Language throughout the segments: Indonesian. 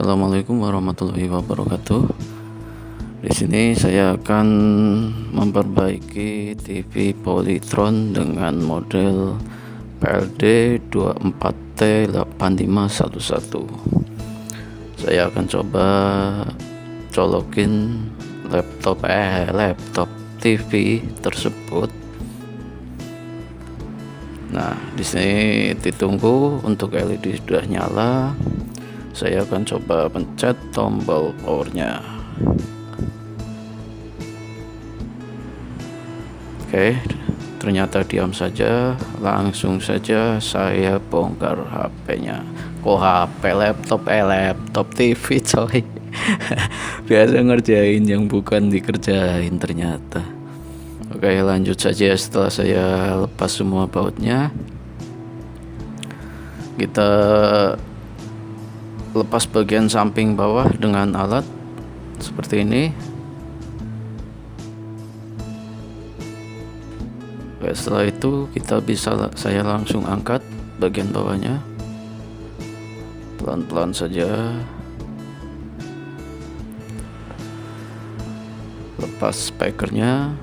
Assalamualaikum warahmatullahi wabarakatuh. Di sini saya akan memperbaiki TV Polytron dengan model PLD 24T8511. Saya akan coba colokin laptop TV tersebut. Nah, di sini ditunggu untuk LED sudah nyala. Saya akan coba pencet tombol powernya. Oke, ternyata diam saja. Langsung saja saya bongkar HP-nya. Kok HP, laptop TV coy. Biasa ngerjain yang bukan dikerjain ternyata. Oke, lanjut saja. Setelah saya lepas semua bautnya, kita lepas bagian samping bawah dengan alat seperti ini. Oke, setelah itu saya langsung angkat bagian bawahnya pelan-pelan saja. Lepas speakernya.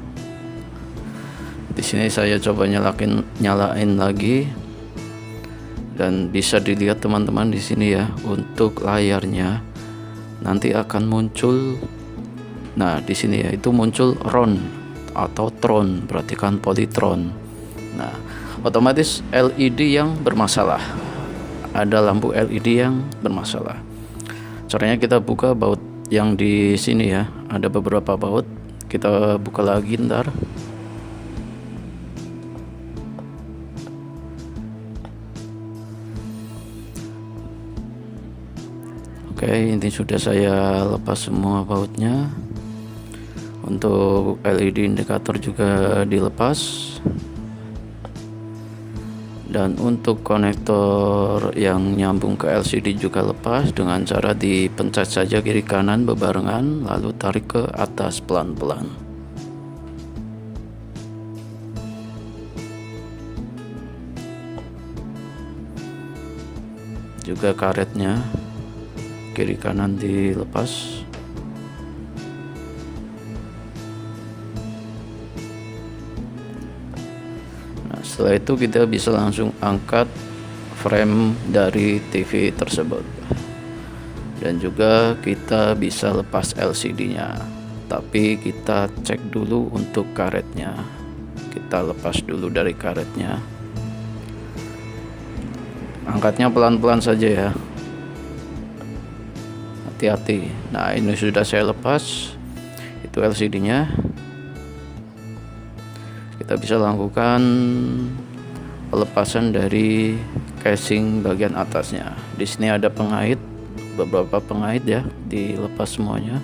Di sini saya coba nyalain lagi. Dan bisa dilihat teman-teman di sini ya, untuk layarnya nanti akan muncul. Nah, di sini ya itu muncul RON atau Tron, berarti kan Polytron. Nah, otomatis LED yang bermasalah. Ada lampu LED yang bermasalah. Caranya kita buka baut yang di sini ya. Ada beberapa baut. Kita buka lagi ntar. Oke, ini sudah saya lepas semua bautnya. Untuk LED indikator juga dilepas. Dan untuk konektor yang nyambung ke LCD juga lepas dengan cara dipencet saja kiri kanan bebarengan, lalu tarik ke atas pelan-pelan. Juga karetnya kiri kanan dilepas. Nah, setelah itu kita bisa langsung angkat frame dari TV tersebut. Dan juga kita bisa lepas LCD-nya. Tapi kita cek dulu untuk karetnya. Kita lepas dulu dari karetnya. Angkatnya pelan-pelan saja ya. Hati-hati. Nah, ini sudah saya lepas. Itu LCD-nya. Kita bisa lakukan pelepasan dari casing bagian atasnya. Di sini ada pengait, beberapa pengait ya, dilepas semuanya.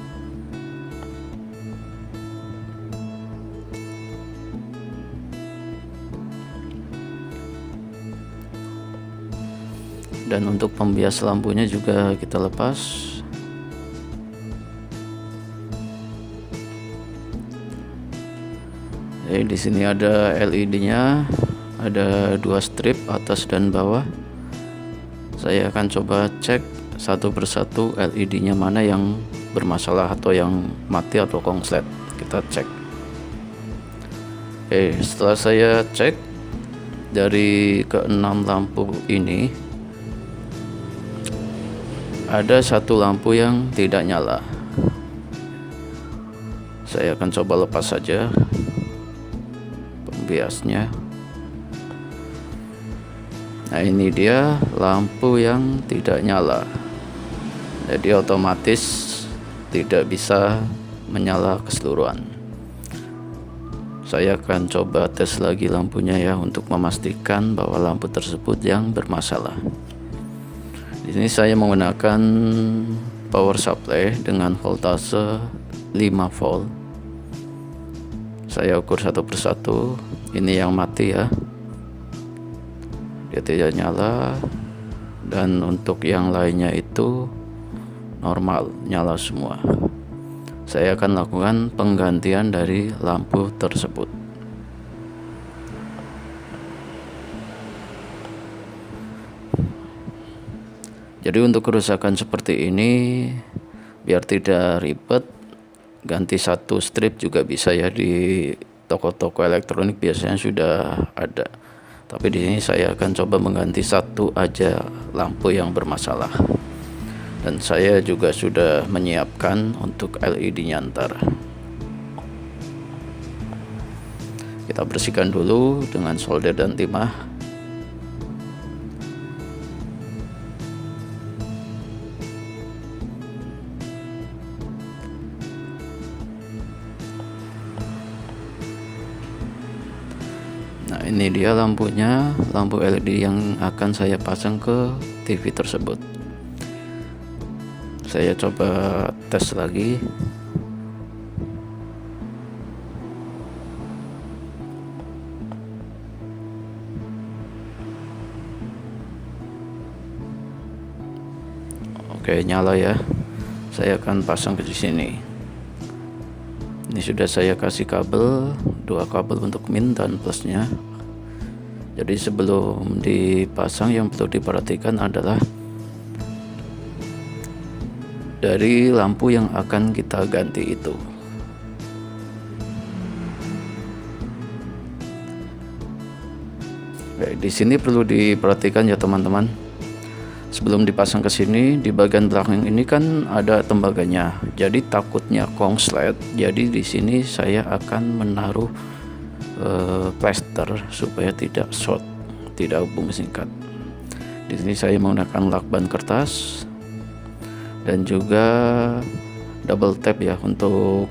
Dan untuk pembias lampunya juga kita lepas. Di sini ada LED-nya, ada 2 strip atas dan bawah. Saya akan coba cek satu persatu LED-nya mana yang bermasalah atau yang mati atau konslet. Kita cek. Setelah saya cek dari ke-6 lampu ini, ada satu lampu yang tidak nyala. Saya akan coba lepas saja biasnya. Nah, ini dia lampu yang tidak nyala. Jadi otomatis tidak bisa menyala keseluruhan. Saya akan coba tes lagi lampunya ya, untuk memastikan bahwa lampu tersebut yang bermasalah. Di sini saya menggunakan power supply dengan voltase 5 volt. Saya ukur satu persatu. Ini yang mati ya, dia tidak nyala. Dan untuk yang lainnya itu normal, nyala semua. Saya akan lakukan penggantian dari lampu tersebut. Jadi untuk kerusakan seperti ini, biar tidak ribet, ganti satu strip juga bisa ya, di toko-toko elektronik biasanya sudah ada. Tapi di sini saya akan coba mengganti satu aja lampu yang bermasalah. Dan saya juga sudah menyiapkan untuk LED-nya ntar. Kita bersihkan dulu dengan solder dan timah. Nah, ini dia lampunya, lampu LED yang akan saya pasang ke TV tersebut. Saya coba tes lagi. Oke, nyala ya. Saya akan pasang ke sini. Ini sudah saya kasih kabel, 2 kabel untuk min dan plusnya. Jadi sebelum dipasang yang perlu diperhatikan adalah dari lampu yang akan kita ganti itu. Oke, di sini perlu diperhatikan ya teman-teman. Sebelum dipasang ke sini, di bagian belakang ini kan ada tembaganya. Jadi takutnya konslet. Jadi di sini saya akan menaruh plester supaya tidak short, tidak hubung singkat. Di sini saya menggunakan lakban kertas dan juga double tap ya untuk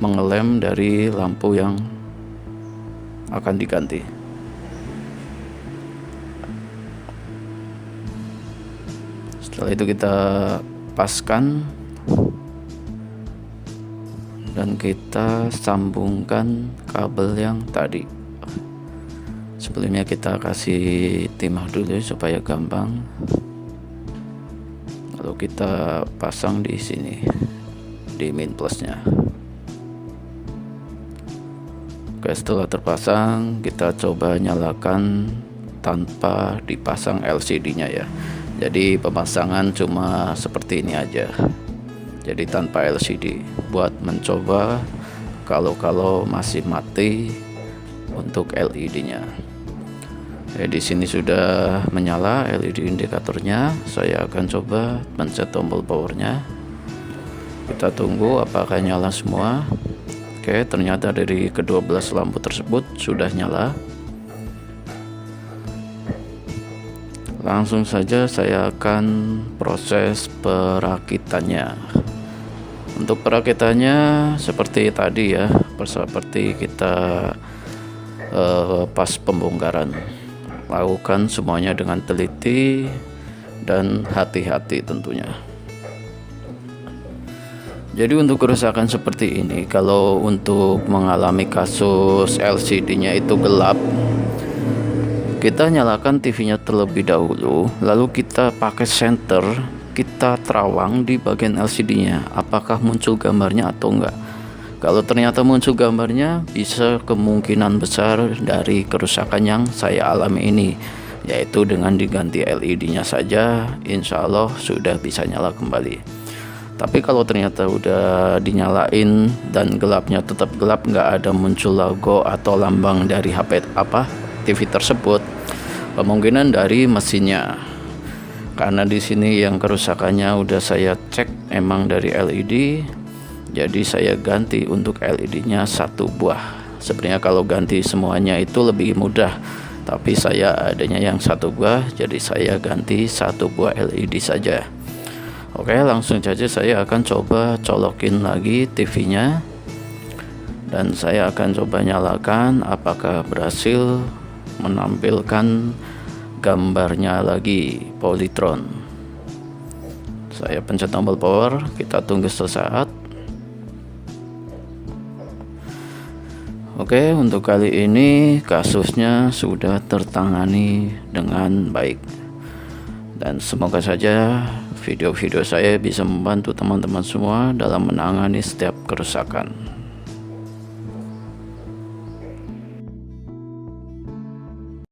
mengelem dari lampu yang akan diganti. Setelah itu kita paskan dan kita sambungkan kabel yang tadi. Sebelumnya kita kasih timah dulu supaya gampang. Lalu kita pasang di sini di min plusnya. Oke, setelah terpasang kita coba nyalakan tanpa dipasang LCD-nya ya. Jadi pemasangan cuma seperti ini aja. Jadi tanpa LCD buat mencoba kalau masih mati untuk LED-nya. Di sini sudah menyala LED indikatornya. Saya akan coba pencet tombol powernya. Kita tunggu apakah nyala semua. Oke, ternyata dari ke-12 lampu tersebut sudah nyala. Langsung saja saya akan proses perakitannya. Untuk perakitannya seperti tadi ya, seperti kita pas pembongkaran. Lakukan semuanya dengan teliti dan hati-hati tentunya. Jadi untuk kerusakan seperti ini, kalau untuk mengalami kasus LCD-nya itu gelap, kita nyalakan TV-nya terlebih dahulu, lalu kita pakai senter, kita terawang di bagian LCD-nya, apakah muncul gambarnya atau enggak. Kalau ternyata muncul gambarnya, bisa kemungkinan besar dari kerusakan yang saya alami ini, yaitu dengan diganti LED-nya saja, insya Allah sudah bisa nyala kembali. Tapi kalau ternyata udah dinyalain dan gelapnya tetap gelap, nggak ada muncul logo atau lambang dari TV tersebut, kemungkinan dari mesinnya. Karena di sini yang kerusakannya udah saya cek emang dari LED, jadi saya ganti untuk LED-nya 1 buah. Sebenarnya kalau ganti semuanya itu lebih mudah, tapi saya adanya yang 1 buah, jadi saya ganti 1 buah LED saja. Oke, langsung saja saya akan coba colokin lagi TV-nya dan saya akan coba nyalakan apakah berhasil menampilkan gambarnya lagi polytron. Saya pencet tombol power, kita tunggu sesaat. Oke, untuk kali ini kasusnya sudah tertangani dengan baik. Dan semoga saja video-video saya bisa membantu teman-teman semua dalam menangani setiap kerusakan.